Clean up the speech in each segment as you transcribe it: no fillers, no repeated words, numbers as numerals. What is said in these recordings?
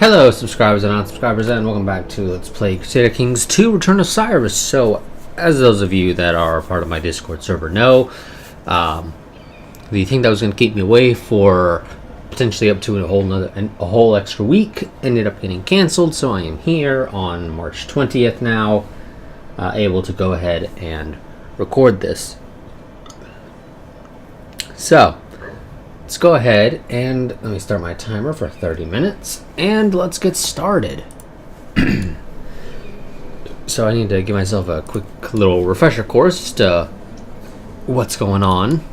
Hello subscribers and non-subscribers, and welcome back to Let's Play Crusader Kings 2 Return of Cyrus. So, as those of you that are part of my Discord server know, the thing that was going to keep me away for potentially up to a whole extra week ended up getting cancelled, so I am here on March 20th now, able to go ahead and record this. So, let's go ahead and let me start my timer for 30 minutes and let's get started. So I need to give myself a quick little refresher course to what's going on.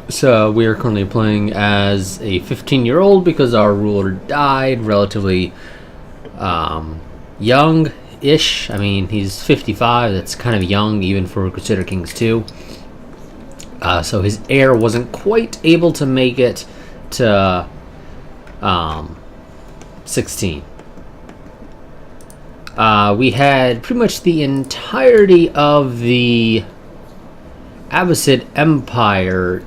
So we are currently playing as a 15-year-old because our ruler died relatively young-ish. I mean, he's 55. That's kind of young even for Crusader Kings 2. So his heir wasn't quite able to make it to 16. We had pretty much the entirety of the Abbasid Empire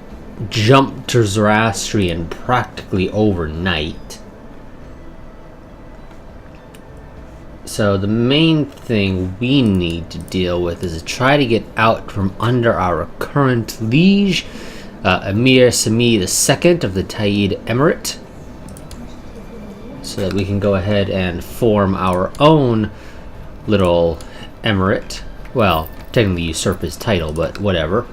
jump to Zoroastrian practically overnight. So the main thing we need to deal with is to try to get out from under our current liege, Emir Sami II of the Taid Emirate, so that we can go ahead and form our own little emirate. Well, technically usurp his title, but whatever.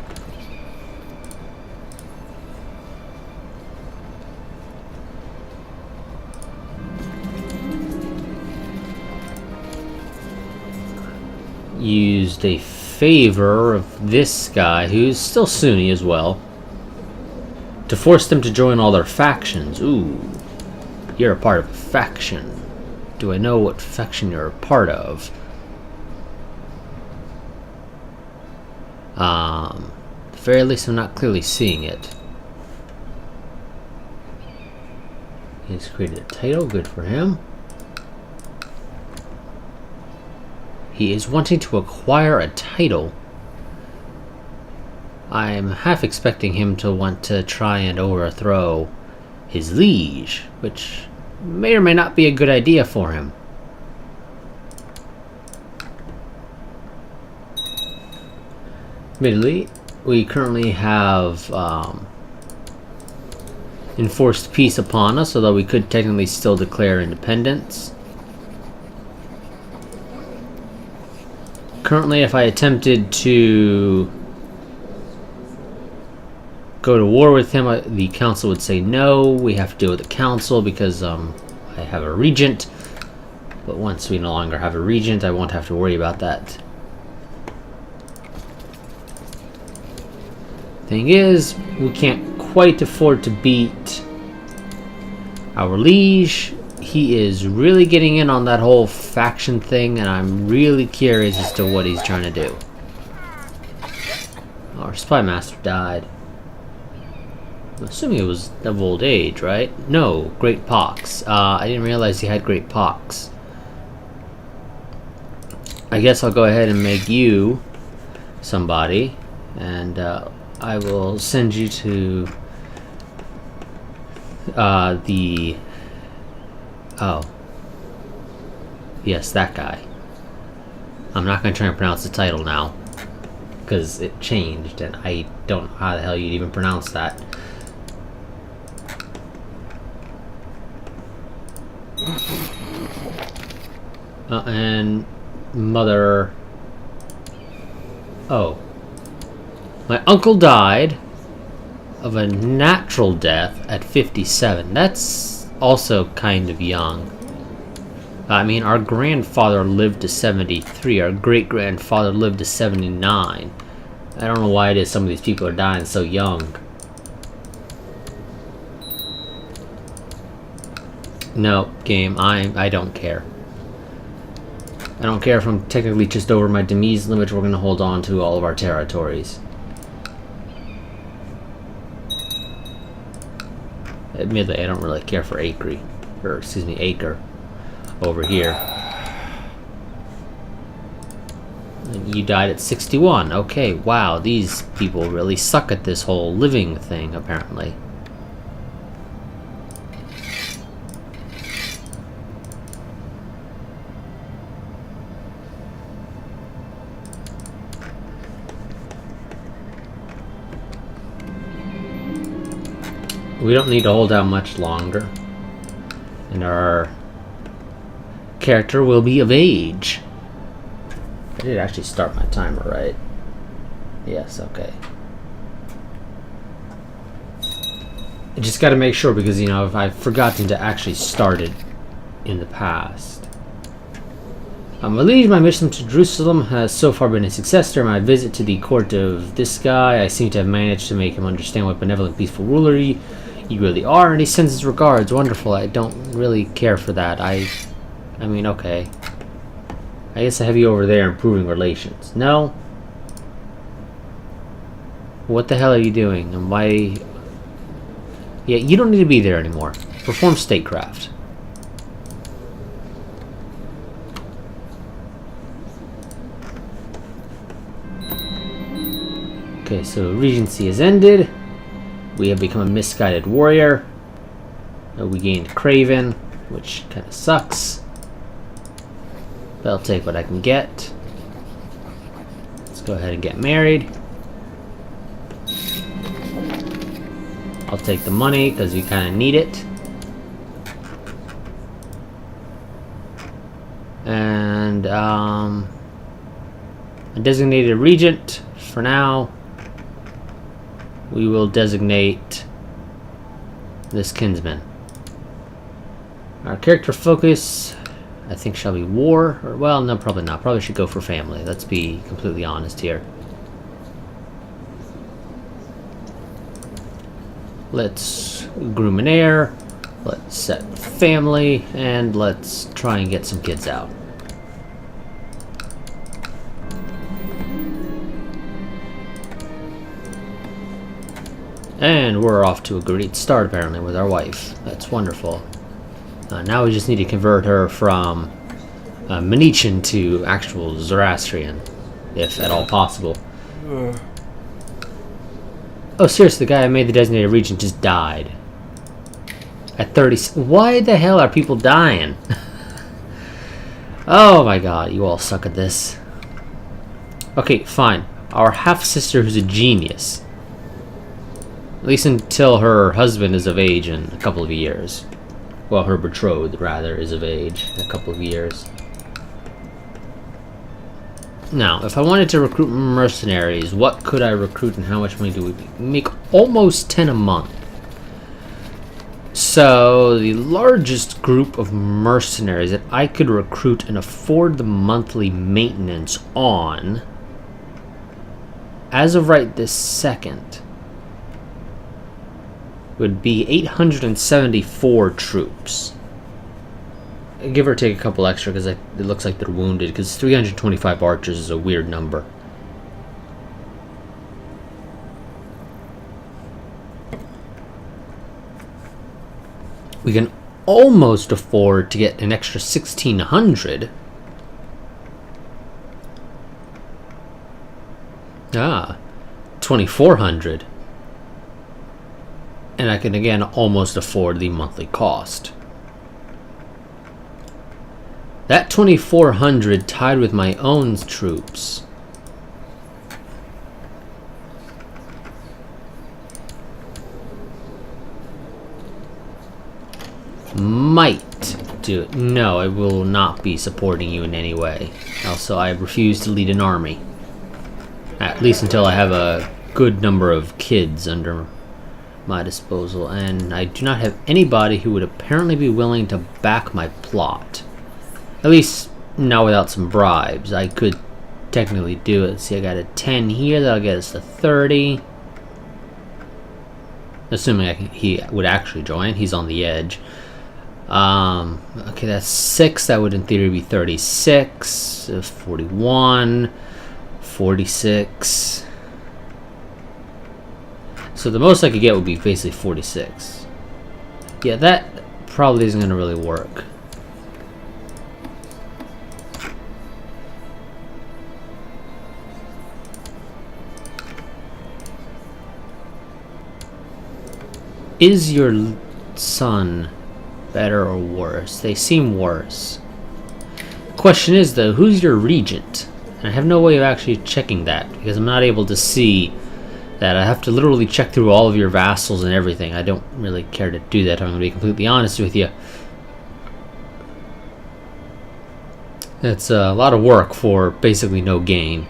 Used a favor of this guy, who's still Sunni as well, to force them to join all their factions. Ooh, you're a part of a faction. Do I know what faction you're a part of? At the very least, I'm not clearly seeing it. He's created a title, good for him. He is wanting to acquire a title. I'm half expecting him to want to try and overthrow his liege, which may or may not be a good idea for him. Admittedly, we currently have enforced peace upon us, although we could technically still declare independence. Currently, if I attempted to go to war with him, the council would say no. We have to deal with the council because I have a regent. But once we no longer have a regent, I won't have to worry about that. Thing is, we can't quite afford to beat our liege. He is really getting in on that whole faction thing, and I'm really curious as to what he's trying to do. Our spy master died. I'm assuming it was of old age, right? No, great pox. I didn't realize he had great pox. I guess I'll go ahead and make you somebody, and I will send you to the... Oh. Yes, that guy. I'm not going to try and pronounce the title now, because it changed, and I don't know how the hell you'd even pronounce that. And mother... Oh. My uncle died of a natural death at 57. That's also kind of young. I mean, our grandfather lived to 73. Our great-grandfather lived to 79. I don't know why it is some of these people are dying so young. No, game, I don't care. I don't care if I'm technically just over my demise limit. We're going to hold on to all of our territories. Admittedly, I don't really care for Acre over here. And you died at 61. Okay, wow, these people really suck at this whole living thing, apparently. We don't need to hold out much longer. And our character will be of age. I did actually start my timer, right? Yes, okay. I just gotta make sure because, you know, if I've forgotten to actually start it in the past. I'm relieved my mission to Jerusalem has so far been a success. During my visit to the court of this guy, I seem to have managed to make him understand what benevolent, peaceful ruler you really are, and he sends his regards. Wonderful. I don't really care for that. I mean, okay. I guess I have you over there improving relations. No? What the hell are you doing? And why... Yeah, you don't need to be there anymore. Perform statecraft. Okay, so Regency has ended. We have become a misguided warrior. We gained Craven, which kind of sucks. But I'll take what I can get. Let's go ahead and get married. I'll take the money because we kind of need it. And a designated regent for now. We will designate this kinsman. Our character focus, I think, shall be war. Or, well, no, probably not. Probably should go for family. Let's be completely honest here. Let's groom an heir. Let's set family. And let's try and get some kids out. And we're off to a great start, apparently, with our wife. That's wonderful. Now we just need to convert her from Manichean to actual Zoroastrian, if at all possible. Oh, seriously, the guy I made the designated regent just died. At 30... Why the hell are people dying? Oh my god, you all suck at this. Okay, fine. Our half-sister who's a genius. At least until her husband is of age in a couple of years. Well, her betrothed, rather, is of age in a couple of years. Now, if I wanted to recruit mercenaries, what could I recruit and how much money do we make? Almost 10 a month. So, the largest group of mercenaries that I could recruit and afford the monthly maintenance on, as of right this second, would be 874 troops. Give or take a couple extra because it looks like they're wounded, because 325 archers is a weird number. We can almost afford to get an extra 1,600. Ah, 2,400. And I can again almost afford the monthly cost. That 2,400 tied with my own troops might do it. No, I will not be supporting you in any way. Also, I refuse to lead an army. At least until I have a good number of kids under my disposal, and I do not have anybody who would apparently be willing to back my plot. At least not without some bribes. I could technically do it. See, I got a 10 here, that'll get us to 30. Assuming he would actually join. He's on the edge. Okay, that's 6. That would in theory be 36. 41. 46. So the most I could get would be basically 46. Yeah, that probably isn't going to really work. Is your son better or worse? They seem worse. Question is, though, who's your regent? And I have no way of actually checking that, because I'm not able to see that I have to literally check through all of your vassals and everything. I don't really care to do that. I'm going to be completely honest with you. It's a lot of work for basically no gain.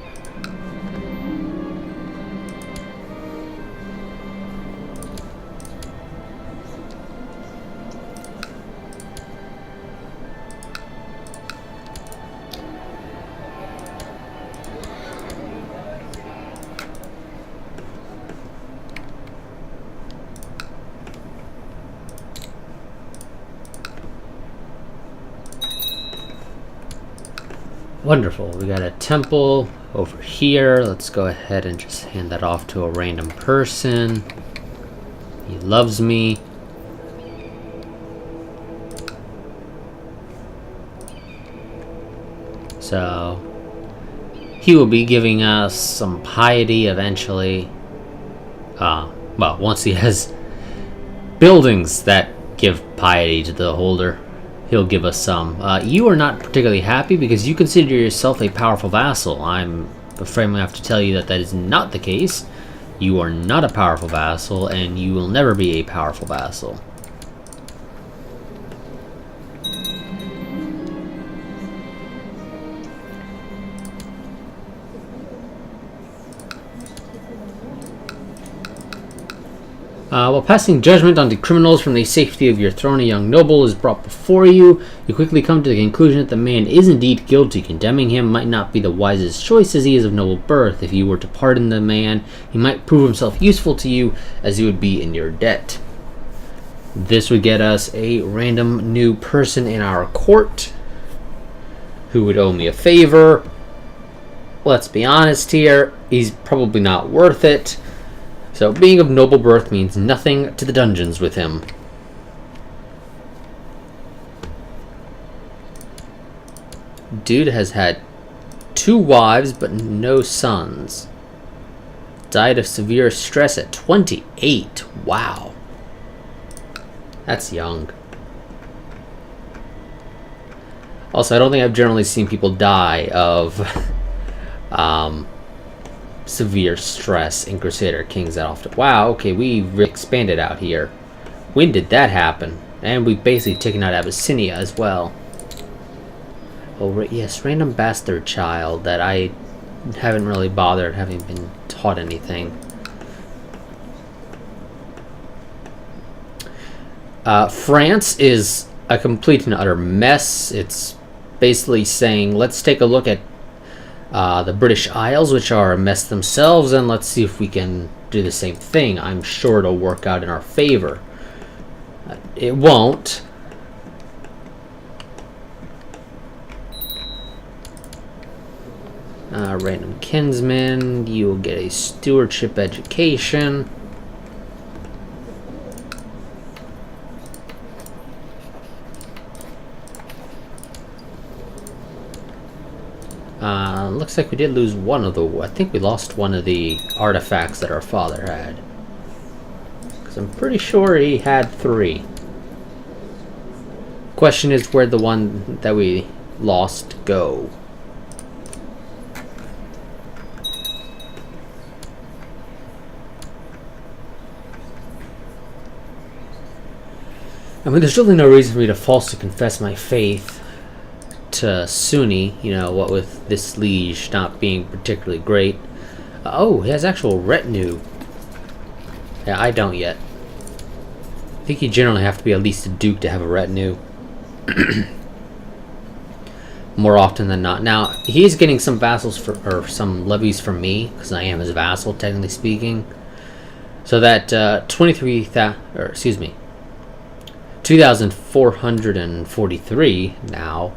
Wonderful. We got a temple over here. Let's go ahead and just hand that off to a random person. He loves me. So he will be giving us some piety eventually. Well, once he has buildings that give piety to the holder, he'll give us some. You are not particularly happy because you consider yourself a powerful vassal. I'm afraid I'm going to have to tell you that that is not the case. You are not a powerful vassal, and you will never be a powerful vassal. While passing judgment on the criminals from the safety of your throne, a young noble is brought before you. You quickly come to the conclusion that the man is indeed guilty. Condemning him might not be the wisest choice, as he is of noble birth. If you were to pardon the man, he might prove himself useful to you, as he would be in your debt. This would get us a random new person in our court who would owe me a favor. Let's be honest here, he's probably not worth it. So being of noble birth means nothing to the dungeons with him. Dude has had 2 wives but no sons. Died of severe stress at 28. Wow. That's young. Also, I don't think I've generally seen people die of severe stress in Crusader Kings that often. Wow, okay, we expanded out here. When did that happen? And we've basically taken out Abyssinia as well. Oh, yes, random bastard child that I haven't really bothered having been taught anything. France is a complete and utter mess. It's basically saying, let's take a look at the British Isles, which are a mess themselves, and let's see if we can do the same thing. I'm sure it'll work out in our favor. It won't. Random kinsman, you will get a stewardship education. Looks like we did lose one of the... I think we lost one of the artifacts that our father had. Because I'm pretty sure he had 3. Question is where'd the one that we lost go? I mean, there's really no reason for me to falsely confess my faith to Sunni, you know, what with this liege not being particularly great. Oh, he has actual retinue. Yeah, I don't yet. I think you generally have to be at least a duke to have a retinue. More often than not. Now, he's getting some vassals or some levies from me, because I am his vassal, technically speaking. So that 2,443 now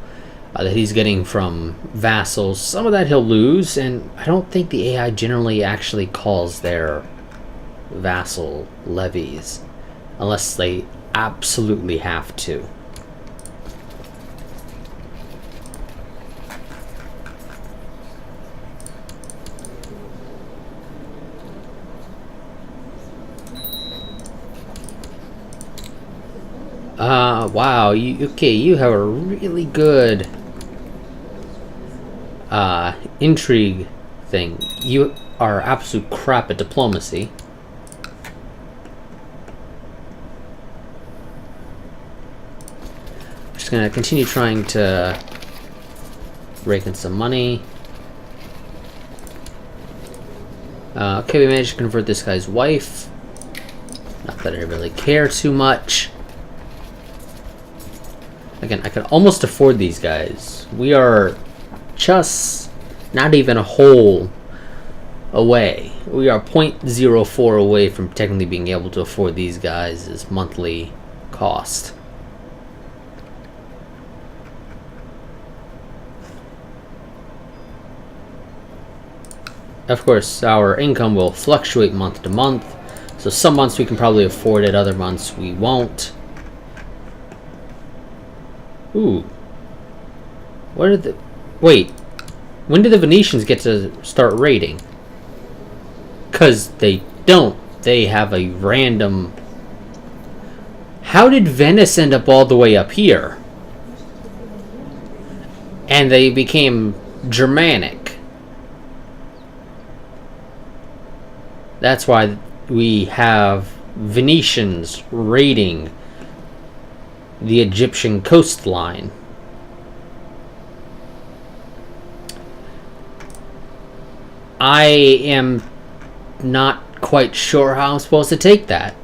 that he's getting from vassals. Some of that he'll lose, and I don't think the AI generally actually calls their vassal levies unless they absolutely have to. Wow, you have a really good intrigue thing. are absolute crap at diplomacy. Just gonna continue trying to rake in some money. Okay, we managed to convert this guy's wife. Not that I really care too much. Again, I can almost afford these guys. We are just not even a whole away. We are 0.04 away from technically being able to afford these guys' monthly cost. Of course, our income will fluctuate month to month, so some months we can probably afford it, other months we won't. Ooh. What did the... Wait. When did the Venetians get to start raiding? Because they don't. They have a random... How did Venice end up all the way up here? And they became Germanic. That's why we have Venetians raiding the Egyptian coastline. I am not quite sure how I'm supposed to take that.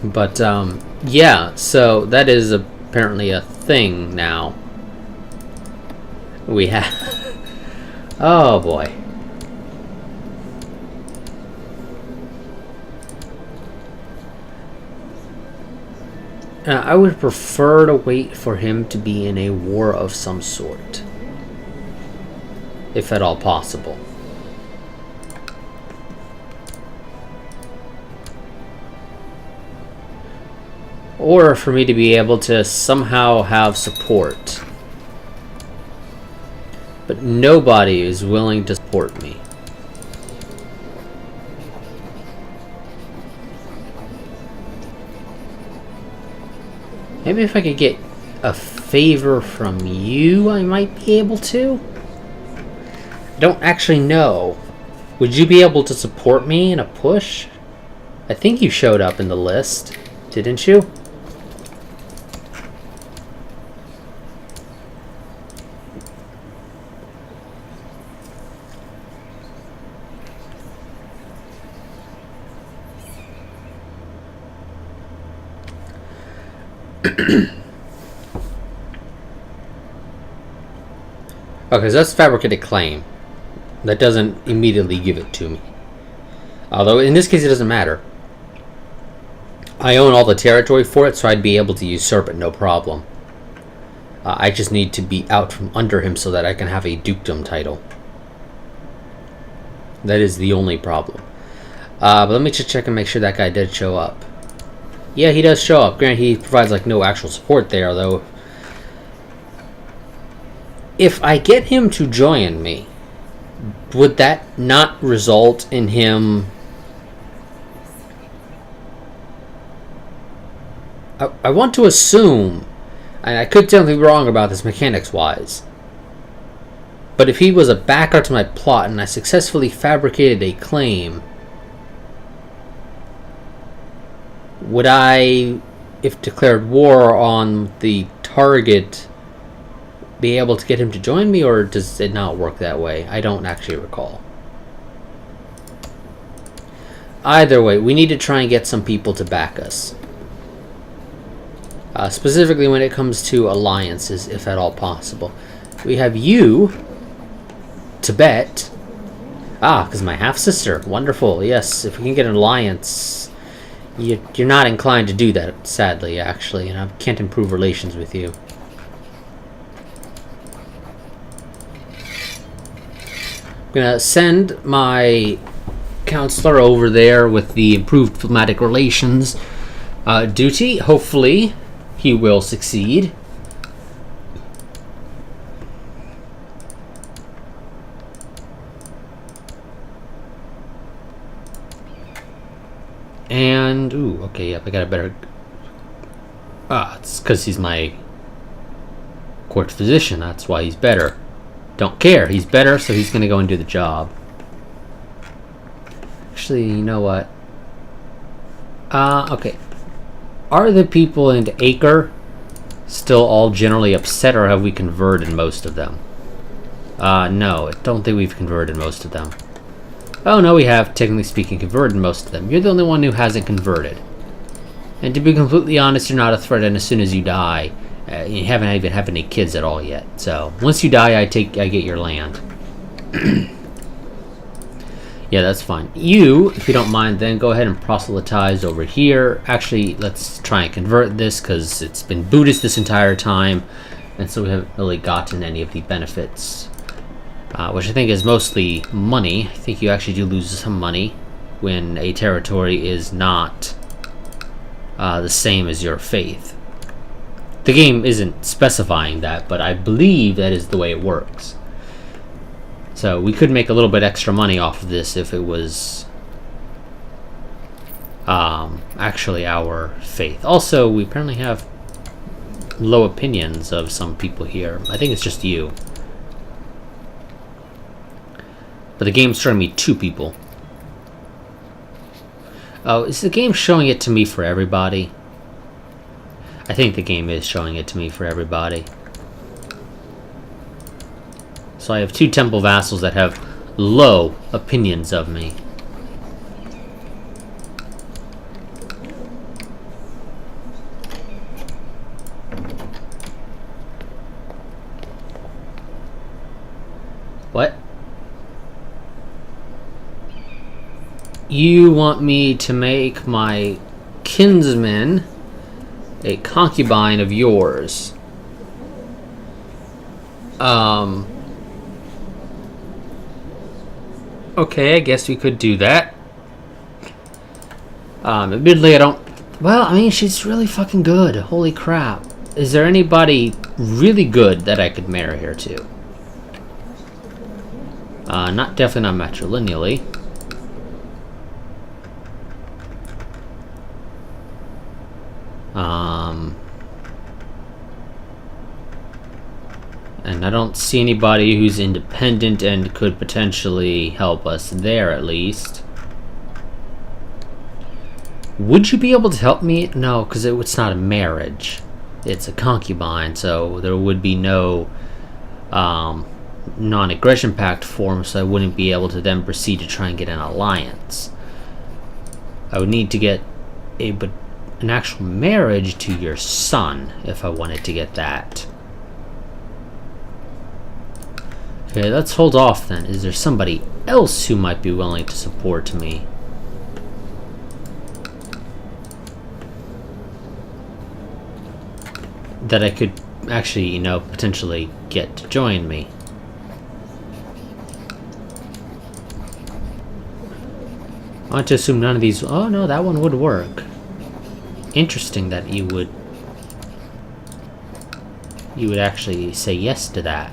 But yeah, so that is apparently a thing now. We have... Oh boy. I would prefer to wait for him to be in a war of some sort, if at all possible. Or for me to be able to somehow have support. But nobody is willing to support me. Maybe if I could get a favor from you, I might be able to. I don't actually know. Would you be able to support me in a push? I think you showed up in the list, didn't you? Okay, so that's fabricated claim. That doesn't immediately give it to me. Although, in this case, it doesn't matter. I own all the territory for it, so I'd be able to usurp it, no problem. I just need to be out from under him so that I can have a dukedom title. That is the only problem. But let me just check and make sure that guy did show up. Yeah, he does show up. Granted, he provides like no actual support there, though. If I get him to join me, would that not result in him... I want to assume, and I could definitely be wrong about this mechanics-wise, but if he was a backer to my plot and I successfully fabricated a claim, would I, if declared war on the target, be able to get him to join me, or does it not work that way? I don't actually recall. Either way, we need to try and get some people to back us. Specifically when it comes to alliances, if at all possible. We have you, Tibet. Ah, because my half-sister. Wonderful. Yes, if we can get an alliance... You're not inclined to do that, sadly, actually, and I can't improve relations with you. I'm gonna send my counselor over there with the improved diplomatic relations duty. Hopefully, he will succeed. And, ooh, okay, yep, I got a better... That's because he's my court physician. That's why he's better. Don't care. He's better, so he's going to go and do the job. Actually, you know what? Okay. Are the people in Acre still all generally upset, or have we converted most of them? No, I don't think we've converted most of them. Oh, no, we have, technically speaking, converted most of them. You're the only one who hasn't converted. And to be completely honest, you're not a threat, and as soon as you die, you haven't even had any kids at all yet. So, once you die, I get your land. Yeah, that's fine. You, if you don't mind, then go ahead and proselytize over here. Actually, let's try and convert this, because it's been Buddhist this entire time, and so we haven't really gotten any of the benefits. Which I think is mostly money. I think you actually do lose some money when a territory is not the same as your faith. The game isn't specifying that, but I believe that is the way it works. So we could make a little bit extra money off of this if it was actually our faith. Also, we apparently have low opinions of some people here. I think it's just you. But the game's showing me 2 people. Oh, is the game showing it to me for everybody? I think the game is showing it to me for everybody. So I have 2 temple vassals that have low opinions of me. What? You want me to make my kinsman a concubine of yours. Okay, I guess we could do that. Admittedly, I don't... Well, I mean, she's really fucking good. Holy crap. Is there anybody really good that I could marry her to? Definitely not matrilineally. And I don't see anybody who's independent and could potentially help us there, at least. Would you be able to help me? No, because it's not a marriage. It's a concubine, so there would be no non-aggression pact formed, so I wouldn't be able to then proceed to try and get an alliance. I would need to get an actual marriage to your son if I wanted to get that. Okay, let's hold off then. Is there somebody else who might be willing to support me? That I could actually, you know, potentially get to join me. I want to assume none of these... Oh no, that one would work. Interesting that you would actually say yes to that.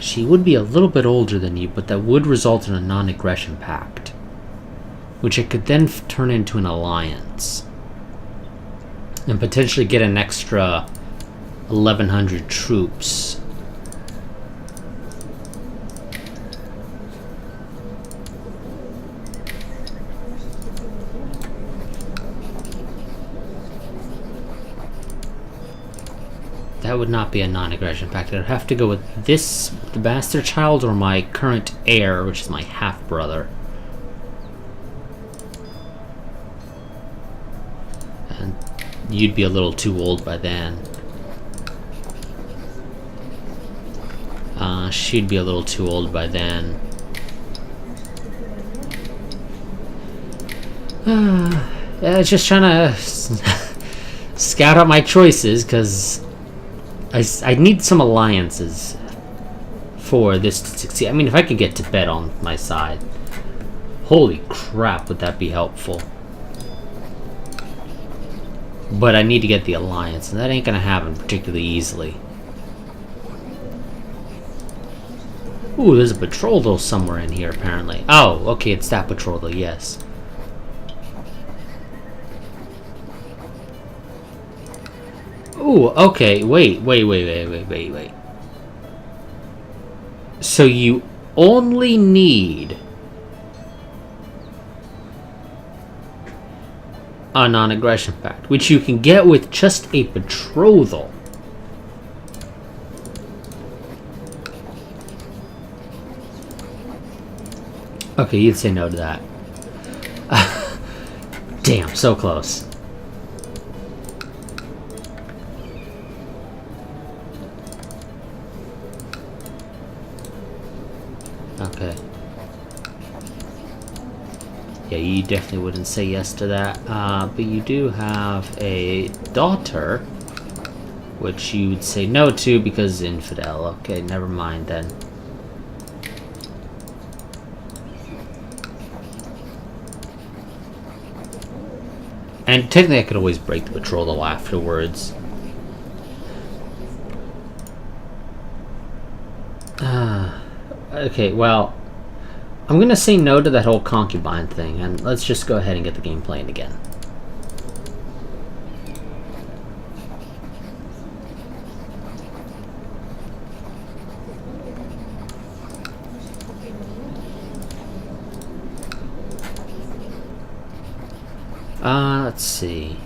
She would be a little bit older than you, but that would result in a non-aggression pact, which it could then turn into an alliance and potentially get an extra 1,100 troops. That would not be a non-aggression pact. I'd have to go with this, the bastard child, or my current heir, which is my half-brother. And you'd be a little too old by then. She'd be a little too old by then. Yeah, just trying to scout out my choices, because I need some alliances for this to succeed. I mean, if I could get Tibet on my side, holy crap, would that be helpful. But I need to get the alliance, and that ain't gonna happen particularly easily. Ooh, there's a patrol though somewhere in here, apparently. Oh, okay, it's that patrol though, yes. Ooh, okay, wait. So you only need a non-aggression pact, which you can get with just a betrothal. Okay, you'd say no to that. Damn, so close. Okay. Yeah, you definitely wouldn't say yes to that. But you do have a daughter, which you would say no to because infidel. Okay, never mind then. And technically I could always break the betrothal afterwards. Okay, well, I'm gonna say no to that whole concubine thing, and let's just go ahead and get the game playing again. Let's see.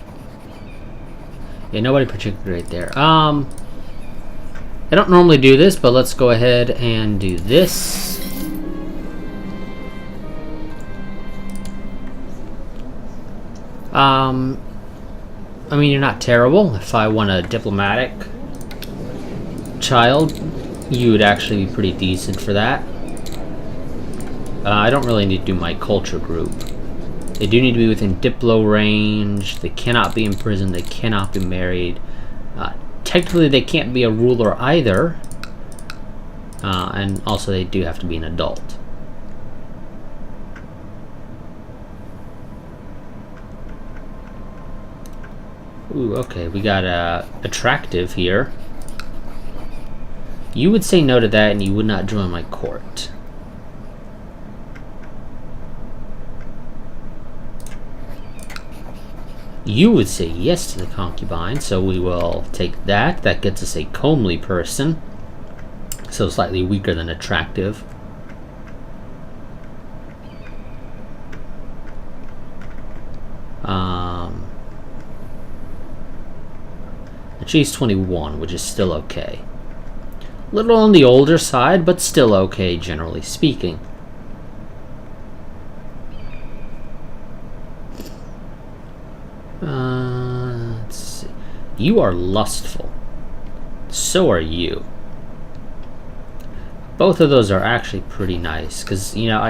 Yeah, nobody particularly right there. I don't normally do this, but let's go ahead and do this. I mean, you're not terrible. If I want a diplomatic child, you would actually be pretty decent for that. I don't really need to do my culture group. They do need to be within diplo range. They cannot be in prison. They cannot be married. Technically, they can't be a ruler either. And also, they do have to be an adult. Ooh, okay, we got attractive here. You would say no to that, and you would not join my court. You would say yes to the concubine, so we will take that. That gets us a comely person, so slightly weaker than attractive. And she's 21, which is still okay. A little on the older side, but still okay, generally speaking. Let's see. You are lustful. So are you. Both of those are actually pretty nice, because, you know,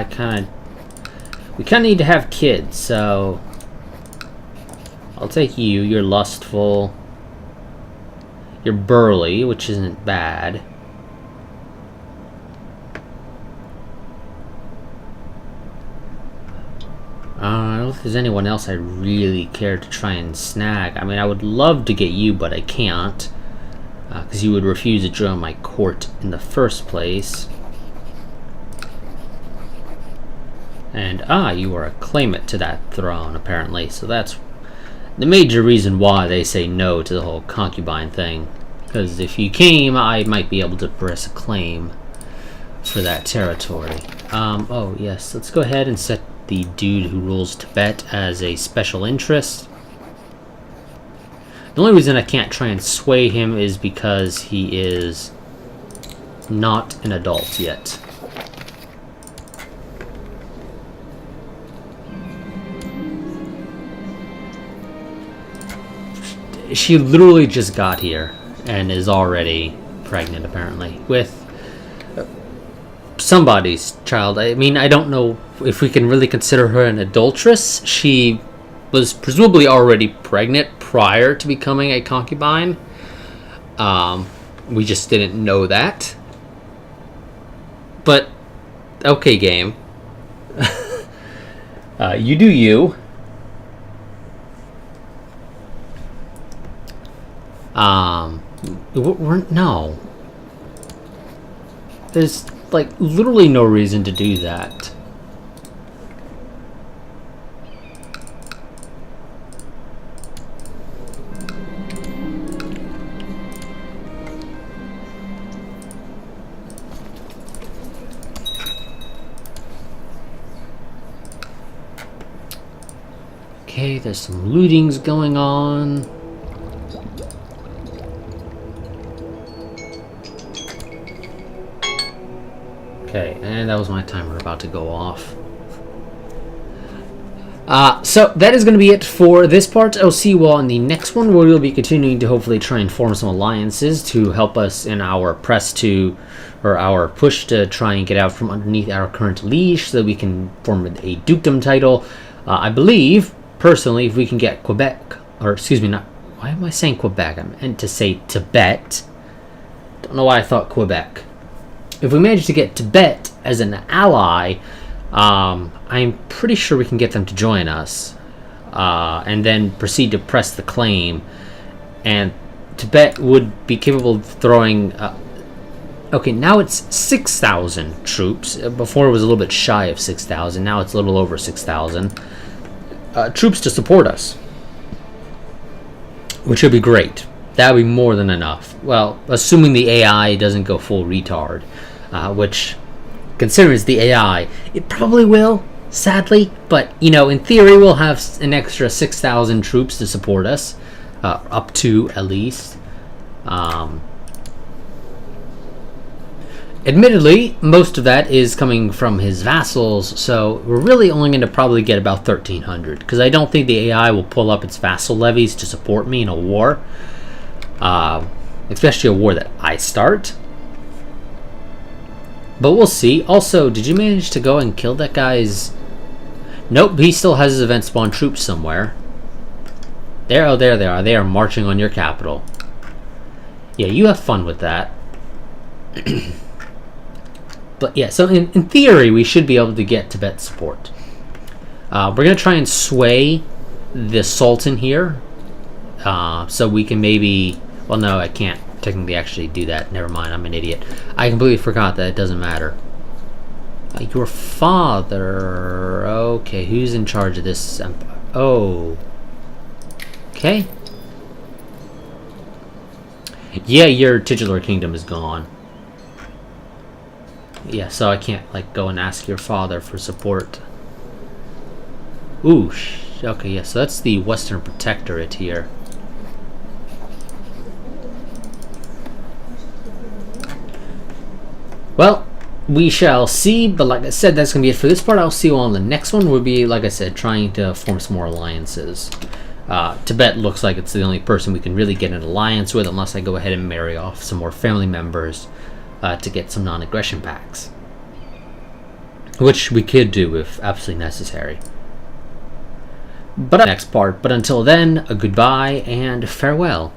we kind of need to have kids, so I'll take you. You're lustful. You're burly, which isn't bad. I don't know if there's anyone else I really care to try and snag. I mean, I would love to get you, but I can't. Because you would refuse to join my court in the first place. And, you are a claimant to that throne, apparently. So that's the major reason why they say no to the whole concubine thing. Because if you came, I might be able to press a claim for that territory. Oh, yes, let's go ahead and set the dude who rules Tibet as a special interest. The only reason I can't try and sway him is because he is not an adult yet. She literally just got here and is already pregnant, apparently, with somebody's child. I mean, I don't know if we can really consider her an adulteress. She was presumably already pregnant prior to becoming a concubine. We just didn't know that. But, okay, game. You do you. No. There's, like, literally no reason to do that. Okay, there's some lootings going on. Okay, and that was my timer about to go off. So that is going to be it for this part. I'll see you all in the next one, where we'll be continuing to hopefully try and form some alliances to help us in our push to try and get out from underneath our current liege, so that we can form a dukedom title. I believe, personally, if we can get Quebec, or excuse me, not, why am I saying Quebec? I meant to say Tibet. Don't know why I thought Quebec. If we manage to get Tibet as an ally, I'm pretty sure we can get them to join us, and then proceed to press the claim, and Tibet would be capable of throwing... okay, now it's 6,000 troops. Before it was a little bit shy of 6,000. Now it's a little over 6,000 troops to support us, which would be great. That would be more than enough. Well, assuming the AI doesn't go full retard, which, considering it's the AI, it probably will, sadly. But, you know, in theory, we'll have an extra 6,000 troops to support us, up to at least. Admittedly, most of that is coming from his vassals, so we're really only going to probably get about 1,300, because I don't think the AI will pull up its vassal levies to support me in a war, especially a war that I start. But we'll see. Also, did you manage to go and kill that guy's... Nope, he still has his event spawn troops somewhere. There, oh, there they are. They are marching on your capital. Yeah, you have fun with that. But yeah, so in theory, we should be able to get Tibet support. We're going to try and sway the Sultan here. So we can maybe... Well, no, I can't technically actually do that. Never mind, I'm an idiot. I completely forgot that it doesn't matter. Your father... Okay, who's in charge of this empire? Oh. Okay. Yeah, your titular kingdom is gone. Yeah, so I can't, like, go and ask your father for support. Ooh, okay, yeah, so that's the Western Protectorate here. Well, we shall see, but like I said, that's going to be it for this part. I'll see you all in the next one. We'll be, like I said, trying to form some more alliances. Tibet looks like it's the only person we can really get an alliance with, unless I go ahead and marry off some more family members to get some non-aggression pacts. Which we could do if absolutely necessary. But next part. But until then, a goodbye and farewell.